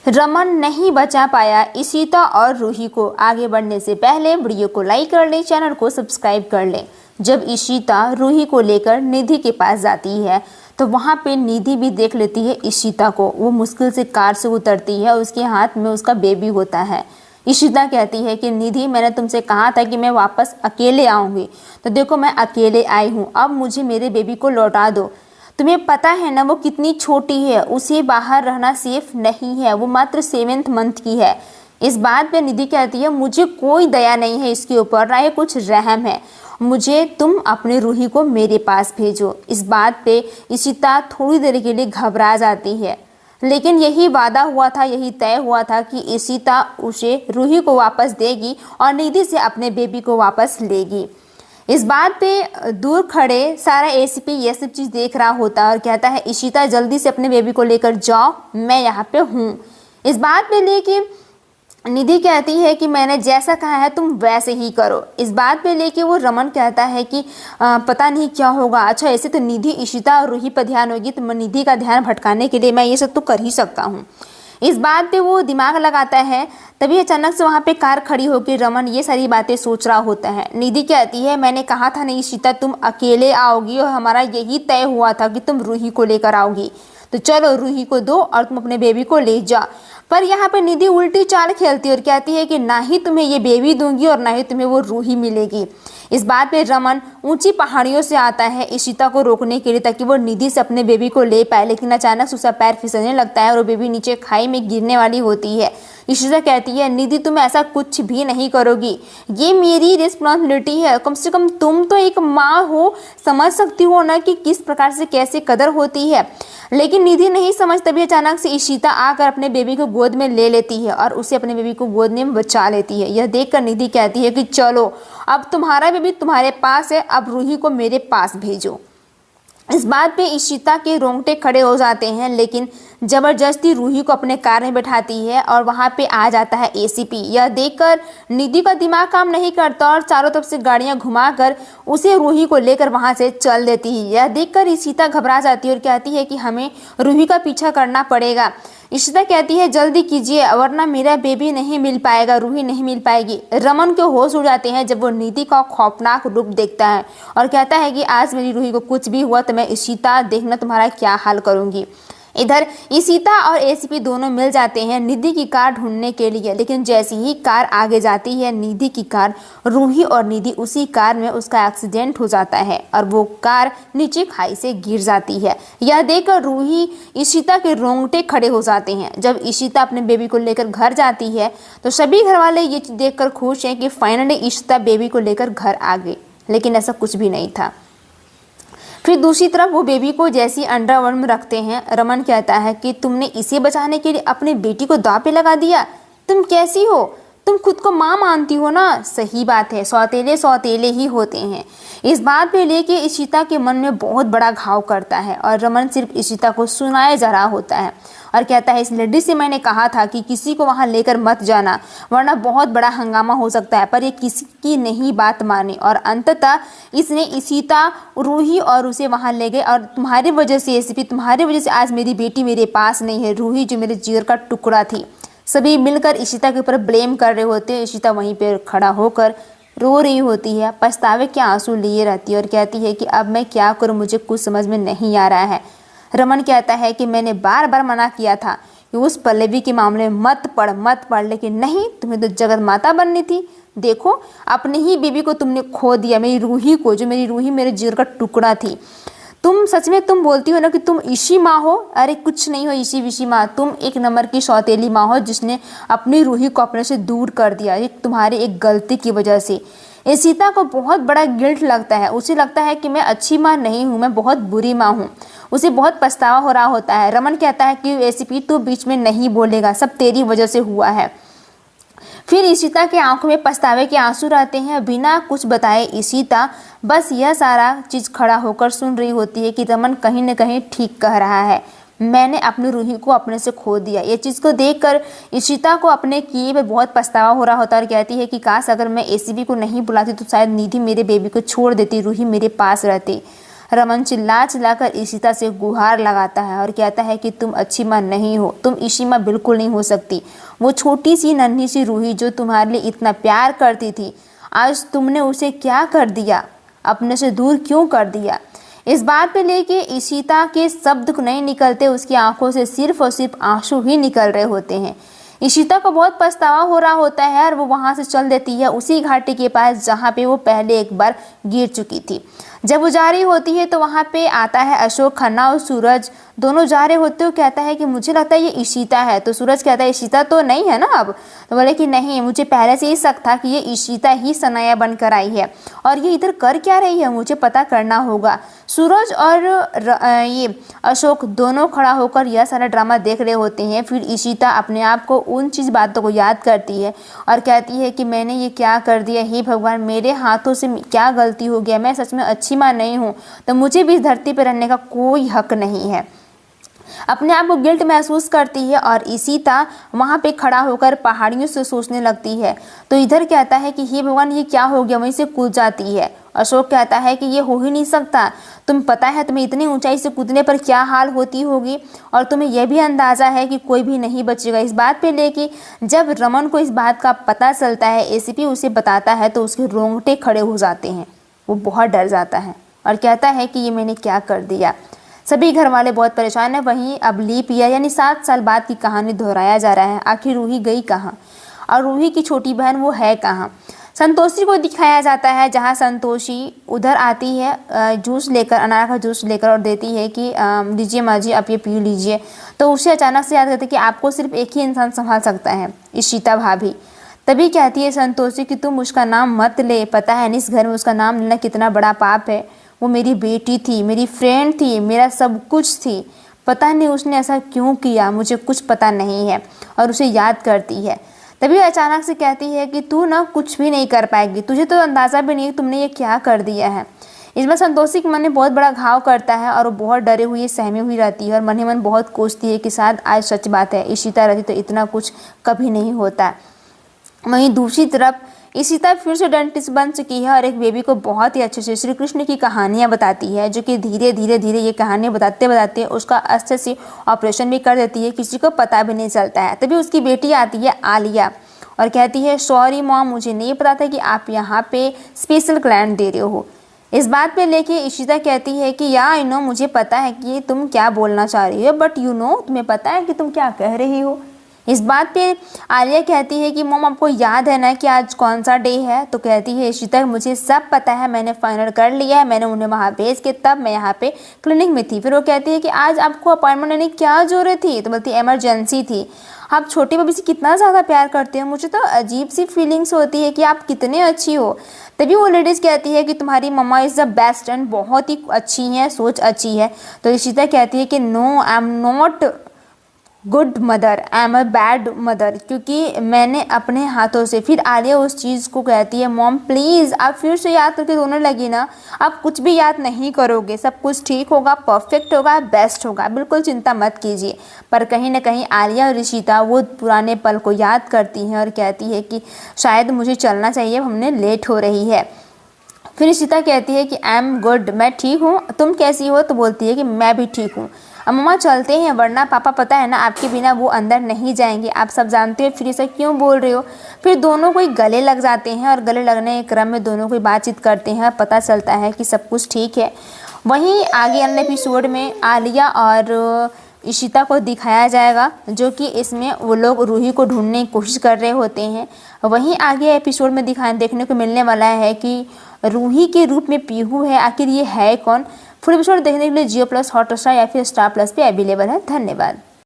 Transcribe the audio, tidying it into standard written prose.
रमन नहीं बचा पाया इशिता और रूही को। आगे बढ़ने से पहले वीडियो को लाइक कर लें, चैनल को सब्सक्राइब कर लें। जब इशिता रूही को लेकर निधि के पास जाती है तो वहाँ पे निधि भी देख लेती है इशिता को। वो मुश्किल से कार से उतरती है, उसके हाथ में उसका बेबी होता है। इशिता कहती है कि निधि, मैंने तुमसे कहा था कि मैं वापस अकेले आऊँगी, तो देखो मैं अकेले आई हूँ, अब मुझे मेरे बेबी को लौटा दो। तुम्हें पता है ना वो कितनी छोटी है, उसे बाहर रहना सेफ नहीं है, वो मात्र 7th मंथ की है। इस बात पे निधि कहती है मुझे कोई दया नहीं है इसके ऊपर, ना ही कुछ रहम है, मुझे तुम अपने रूही को मेरे पास भेजो। इस बात पे इशिता थोड़ी देर के लिए घबरा जाती है, लेकिन यही वादा हुआ था, यही तय हुआ था कि इशिता उसे रूही को वापस देगी और निधि से अपने बेबी को वापस लेगी। इस बात पे दूर खड़े सारा एसीपी ये सब चीज़ देख रहा होता है और कहता है इशिता जल्दी से अपने बेबी को लेकर जाओ, मैं यहाँ पे हूँ। इस बात पे लेके निधि कहती है कि मैंने जैसा कहा है तुम वैसे ही करो। इस बात पे लेके वो रमन कहता है कि पता नहीं क्या होगा। अच्छा, ऐसे तो निधि इशिता और रूही पर ध्यान होगी, तो निधि का ध्यान भटकाने के लिए मैं ये सब तो कर ही सकता हूँ। इस बात पे वो दिमाग लगाता है। तभी अचानक से वहाँ पे कार खड़ी होकर रमन ये सारी बातें सोच रहा होता है। निधि कहती है मैंने कहा था नहीं इशिता, तुम अकेले आओगी और हमारा यही तय हुआ था कि तुम रूही को लेकर आओगी, तो चलो रूही को दो और तुम अपने बेबी को ले जा। पर यहाँ पे निधि उल्टी चाल खेलती है और कहती है कि ना ही तुम्हें ये बेबी दूंगी और ना ही तुम्हें वो रूही मिलेगी। इस बात पे रमन ऊंची पहाड़ियों से आता है इशिता को रोकने के लिए ताकि वो निधि से अपने बेबी को ले पाए, लेकिन अचानक से उसका पैर फिसलने लगता है और वो बेबी नीचे खाई में गिरने वाली होती है। इशिता कहती है निधि तुम ऐसा कुछ भी नहीं करोगी, ये मेरी रिस्पॉन्सिबिलिटी है, कम से कम तुम तो एक माँ हो, समझ सकती हो ना कि किस प्रकार से कैसे कदर होती है। लेकिन निधि नहीं समझ। तभी अचानक से इशिता आकर अपने बेबी को गोद में ले लेती है और उसे अपने बेबी को गोद में बचा लेती है। यह देखकर निधि कहती है कि चलो अब तुम्हारा बेबी तुम्हारे पास है, अब रूही को मेरे पास भेजो। इस बात पे इशिता के रोंगटे खड़े हो जाते हैं, लेकिन जबरदस्ती रूही को अपने कार में बैठाती है और वहाँ पे आ जाता है एसीपी। यह देखकर निधि का दिमाग काम नहीं करता और चारों तरफ से गाड़ियाँ घुमाकर उसे रूही को लेकर वहाँ से चल देती है। यह देखकर इशिता घबरा जाती है और कहती है कि हमें रूही का पीछा करना पड़ेगा। इशिता कहती है जल्दी कीजिए वरना मेरा बेबी नहीं मिल पाएगा, रूही नहीं मिल पाएगी। रमन के होश उड़ जाते हैं जब वो निधि का खौफनाक रूप देखता है और कहता है कि आज मेरी रूही को कुछ भी हुआ तो मैं इशिता देखना तुम्हारा क्या हाल करूँगी। इधर इशिता और एसीपी दोनों मिल जाते हैं निधि की कार ढूंढने के लिए, लेकिन जैसे ही कार आगे जाती है निधि की कार, रूही और निधि उसी कार में उसका एक्सीडेंट हो जाता है और वो कार नीचे खाई से गिर जाती है। यह देखकर रूही इशिता के रोंगटे खड़े हो जाते हैं। जब इशिता अपने बेबी को लेकर घर जाती है तो सभी घर वाले ये देखकर खुश हैं कि फाइनली इशिता बेबी को लेकर घर आ गई, लेकिन ऐसा कुछ भी नहीं था। फिर दूसरी तरफ वो बेबी को जैसी अंडरवर्ल्ड में रखते हैं, रमन कहता है कि तुमने इसे बचाने के लिए अपने बेटी को दांव पे लगा दिया, तुम कैसी हो, तुम खुद को माँ मानती हो ना। सही बात है, सौतेले सौतेले ही होते हैं। इस बात पे लेके इशिता के मन में बहुत बड़ा घाव करता है और रमन सिर्फ इशिता को सुनाए जा रहा होता है और कहता है इस लेडी से मैंने कहा था कि किसी को वहाँ लेकर मत जाना वरना बहुत बड़ा हंगामा हो सकता है, पर ये किसी की नहीं बात मानी और अंततः इसने इशिता, रूही और उसे वहाँ ले गए। और तुम्हारी वजह से एसीपी, तुम्हारी वजह से आज मेरी बेटी मेरे पास नहीं है, रूही जो मेरे जिगर का टुकड़ा थी। सभी मिलकर इशिता के ऊपर ब्लेम कर रहे होते हैं। इशिता वहीं पर खड़ा होकर रो रही होती है, पछतावे के आंसू लिए रहती है और कहती है कि अब मैं क्या करूं, मुझे कुछ समझ में नहीं आ रहा है। रमन कहता है कि मैंने बार बार मना किया था कि उस पल्लवी के मामले में मत पढ़, लेकिन नहीं, तुम्हें तो जगत माता बननी थी। देखो अपने ही बेबी को तुमने खो दिया, मेरी रूही को, जो मेरी रूही मेरे जिगर का टुकड़ा थी। तुम सच में तुम बोलती हो ना कि तुम इशी माँ हो? अरे कुछ नहीं हो इशी विशी माँ, तुम एक नंबर की सौतेली माँ हो जिसने अपनी रूही को अपने से दूर कर दिया, ये तुम्हारी एक गलती की वजह से। इशिता को बहुत बड़ा गिल्ट लगता है, उसे लगता है कि मैं अच्छी माँ नहीं हूँ, मैं बहुत बुरी माँ हूँ। उसे बहुत पछतावा हो रहा होता है। रमन कहता है कि एसीपी तू बीच में नहीं बोलेगा, सब तेरी वजह से हुआ है। फिर इशिता के आंखों में पछतावे के आंसू रहते हैं। बिना कुछ बताए इशिता बस यह सारा चीज़ खड़ा होकर सुन रही होती है कि रमन कहीं न कहीं ठीक कह रहा है, मैंने अपनी रूही को अपने से खो दिया। ये चीज़ को देखकर इशिता को अपने किए पे बहुत पछतावा हो रहा होता है और कहती है कि काश अगर मैं एसीपी को नहीं बुलाती तो शायद निधि मेरे बेबी को छोड़ देती, रूही मेरे पास रहती। रमन चिल्ला चिल्लाकर इशिता से गुहार लगाता है और कहता है कि तुम अच्छी माँ नहीं हो, तुम इशिमा बिल्कुल नहीं हो सकती। वो छोटी सी नन्ही सी रूही जो तुम्हारे लिए इतना प्यार करती थी, आज तुमने उसे क्या कर दिया, अपने से दूर क्यों कर दिया। इस बात पे लेके इशिता के शब्द नहीं निकलते, उसकी आंखों से सिर्फ और सिर्फ आंसू ही निकल रहे होते हैं। इशिता को बहुत पछतावा हो रहा होता है और वो वहाँ से चल देती है उसी घाटी के पास जहाँ पे वो पहले एक बार गिर चुकी थी। जब वो जा रही होती है तो वहाँ पे आता है अशोक खन्ना और सूरज, दोनों जा रहे होते हो। कहता है कि मुझे लगता है ये इशिता है, तो सूरज कहता है इशिता तो नहीं है ना अब, तो बोले कि नहीं, मुझे पहले से ही शक था कि ये इशिता ही सनाया बनकर आई है और ये इधर कर क्या रही है, मुझे पता करना होगा। सूरज और ये अशोक दोनों खड़ा होकर यह सारा ड्रामा देख रहे होते हैं। फिर इशिता अपने आप को उन चीज़ बातों को याद करती है और कहती है कि मैंने ये क्या कर दिया, हे भगवान, मेरे हाथों से क्या गलती हो गया, मैं सच में अच्छी माँ नहीं हूँ, तो मुझे भी इस धरती पर रहने का कोई हक नहीं है। अपने आप को गिल्ट महसूस करती है और इशिता वहाँ पे खड़ा होकर पहाड़ियों से सोचने लगती है। तो इधर कहता है कि हे भगवान, ये क्या हो गया, वहीं से कूद जाती है। अशोक कहता है कि ये हो ही नहीं सकता, तुम पता है तुम्हें इतनी ऊंचाई से कूदने पर क्या हाल होती होगी और तुम्हें यह भी अंदाज़ा है कि कोई भी नहीं बचेगा। इस बात पे लेके जब रमन को इस बात का पता चलता है, एसीपी उसे बताता है, तो उसके रोंगटे खड़े हो जाते हैं। वो बहुत डर जाता है और कहता है कि ये मैंने क्या कर दिया। सभी घर वाले बहुत परेशान हैं। वहीं अब लीप ईयर यानी 7 साल बाद की कहानी दोहराया जा रहा है। आखिर रूही गई कहाँ और रूही की छोटी बहन वो है कहाँ। संतोषी को दिखाया जाता है, जहाँ संतोषी उधर आती है जूस लेकर, अनार का जूस लेकर, और देती है कि लीजिए माँ जी, आप ये पी लीजिए। तो उसे अचानक से याद करती है कि आपको सिर्फ एक ही इंसान संभाल सकता है, इशिता भाभी। तभी कहती है संतोषी कि तुम उसका नाम मत ले, पता है इस घर में उसका नाम लेना कितना बड़ा पाप है। वो मेरी बेटी थी, मेरी फ्रेंड थी, मेरा सब कुछ थी, पता नहीं उसने ऐसा क्यों किया, मुझे कुछ पता नहीं है। और उसे याद करती है। तभी अचानक से कहती है कि तू ना कुछ भी नहीं कर पाएगी, तुझे तो अंदाज़ा भी नहीं तुमने ये क्या कर दिया है। इसमें संतोषी के मन में बहुत बड़ा घाव करता है और वो बहुत डरे हुई सहमी हुई रहती है और मन ही मन बहुत कोसती है कि शायद आज सच बात है, इशिता रहती तो इतना कुछ कभी नहीं होता। वहीं दूसरी तरफ इशिता फिर से डेंटिस्ट बन चुकी है और एक बेबी को बहुत ही अच्छे से श्री कृष्ण की कहानियाँ बताती है, जो कि धीरे धीरे ये कहानियाँ बताते बताते उसका अच्छे से ऑपरेशन भी कर देती है, किसी को पता भी नहीं चलता है। तभी उसकी बेटी आती है आलिया और कहती है सॉरी मॉम, मुझे नहीं पता था कि आप यहाँ पे स्पेशल क्लाइंट दे रहे हो। इस बात पे लेके इशिता कहती है कि या आई नो, मुझे पता है कि तुम क्या बोलना चाह रही हो, बट यू नो, तुम्हें पता है कि तुम क्या कह रही हो। इस बात पे आलिया कहती है कि मॉम आपको याद है ना कि आज कौन सा डे है। तो कहती है इशिता मुझे सब पता है, मैंने फाइनल कर लिया है, मैंने उन्हें वहाँ भेज के तब मैं यहाँ पे क्लिनिक में थी। फिर वो कहती है कि आज आपको अपॉइंटमेंट लेने की क्या ज़रूरत थी। तो बोलती इमरजेंसी थी। आप छोटे बेबी से कितना ज़्यादा प्यार करते हो, मुझे तो अजीब सी फीलिंग्स होती है कि आप कितने अच्छी हो। तभी वो लेडीज़ कहती है कि तुम्हारी मम्मा इज़ द बेस्ट एंड बहुत ही अच्छी हैं, सोच अच्छी है। तो इशिता कहती है कि no, I am not good mother, I am a bad mother, क्योंकि मैंने अपने हाथों से। फिर आलिया उस चीज़ को कहती है मॉम प्लीज़ आप फिर से याद करके रोने लगी ना, आप कुछ भी याद नहीं करोगे, सब कुछ ठीक होगा, परफेक्ट होगा, बेस्ट होगा, बिल्कुल चिंता मत कीजिए। पर कहीं ना कहीं आलिया और इशिता वो पुराने पल को याद करती हैं और कहती है कि शायद मुझे चलना चाहिए, हमने लेट हो रही है। फिर इशिता कहती है कि आई एम गुड, मैं ठीक हूँ, तुम कैसी हो। तो बोलती है कि मैं भी ठीक हूँ। अब मम्मा चलते हैं, वरना पापा पता है ना आपके बिना वो अंदर नहीं जाएंगे, आप सब जानते हो, फिर ऐसा क्यों बोल रहे हो। फिर दोनों कोई गले लग जाते हैं और गले लगने के क्रम में दोनों कोई बातचीत करते हैं, पता चलता है कि सब कुछ ठीक है। वहीं आगे अन्य एपिसोड में आलिया और इशिता को दिखाया जाएगा, जो कि इसमें वो लोग रूही को ढूंढने की कोशिश कर रहे होते हैं। वहीं आगे एपिसोड में देखने को मिलने वाला है कि रूही के रूप में पीहू है, आखिर ये है कौन। फुल एपिसोड देखने के लिए जियो प्लस, हॉटस्टार या फिर स्टार प्लस पे अवेलेबल है। धन्यवाद।